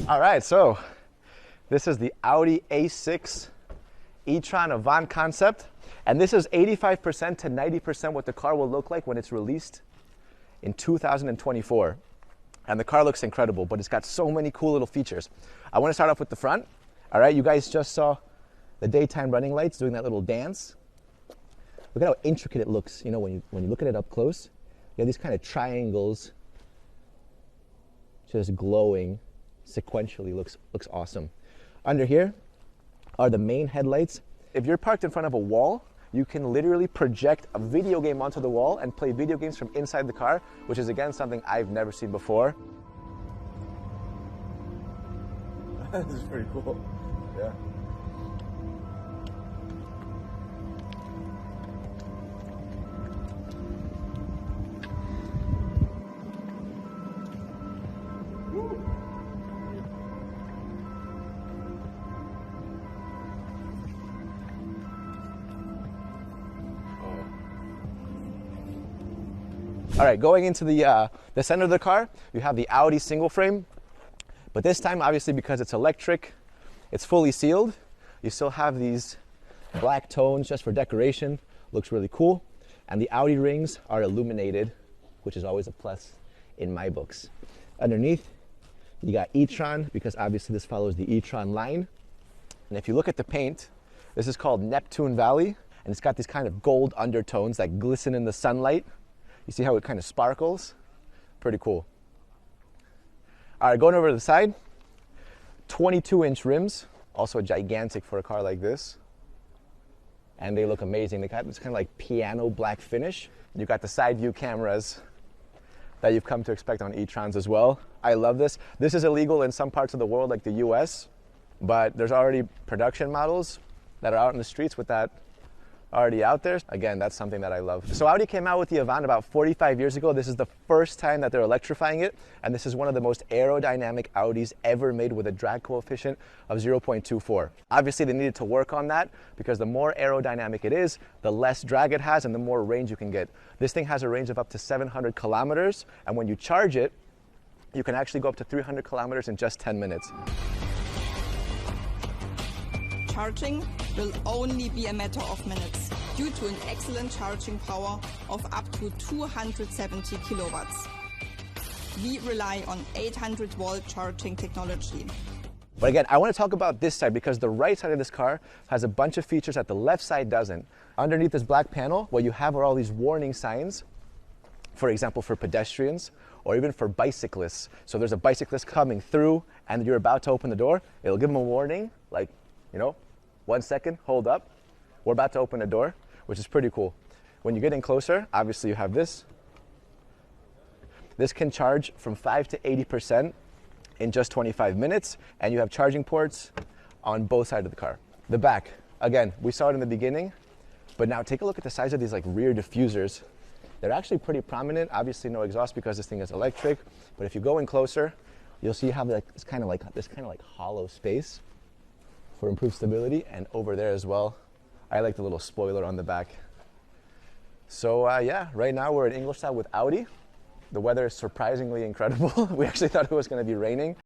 All right, so this is the Audi A6 e-tron Avant concept, and this is 85% to 90% what the car will look like when it's released in 2024. And the car looks incredible, but it's got so many cool little features. I want to start off with the front. All right, you guys just saw the daytime running lights doing that little dance. Look at how intricate it looks, you know, when you look at it up close. You have these kind of triangles just glowing sequentially. Looks awesome. Under here are the main headlights. If you're parked in front of a wall, you can literally project a video game onto the wall and play video games from inside the car, which is again something I've never seen before. This is pretty cool. Yeah. All right, going into the center of the car, you have the Audi single frame, but this time, obviously, because it's electric, it's fully sealed. You still have these black tones just for decoration. Looks really cool. And the Audi rings are illuminated, which is always a plus in my books. Underneath, you got e-tron, because obviously this follows the e-tron line. And if you look at the paint, this is called Neptune Valley, and it's got these kind of gold undertones that glisten in the sunlight. You see how it kind of sparkles? Pretty cool. All right, going over to the side, 22-inch rims, also gigantic for a car like this. And they look amazing. They got this kind of like piano black finish. You got the side view cameras that you've come to expect on e-trons as well. I love this. This is illegal in some parts of the world, like the US, but there's already production models that are out in the streets with that already out there. Again, that's something that I love. So Audi came out with the Avant about 45 years ago. This is the first time that they're electrifying it, and this is one of the most aerodynamic Audis ever made with a drag coefficient of 0.24. Obviously, they needed to work on that because the more aerodynamic it is, the less drag it has and the more range you can get. This thing has a range of up to 700 kilometers, and when you charge it, you can actually go up to 300 kilometers in just 10 minutes. Charging will only be a matter of minutes due to an excellent charging power of up to 270 kilowatts. We rely on 800-volt charging technology. But again, I want to talk about this side because the right side of this car has a bunch of features that the left side doesn't. Underneath this black panel, what you have are all these warning signs, for example, for pedestrians or even for bicyclists. So there's a bicyclist coming through and you're about to open the door, it'll give them a warning, like, you know, 1 second, hold up. We're about to open a door, which is pretty cool. When you get in closer, obviously you have this. This can charge from 5 to 80% in just 25 minutes, and you have charging ports on both sides of the car. The back, again, we saw it in the beginning, but now take a look at the size of these like rear diffusers. They're actually pretty prominent. Obviously no exhaust because this thing is electric, but if you go in closer, you'll see you have like this kind of like hollow space for improved stability, and over there as well. I like the little spoiler on the back. So yeah, right now we're in Ingolstadt with Audi. The weather is surprisingly incredible. We actually thought it was going to be raining.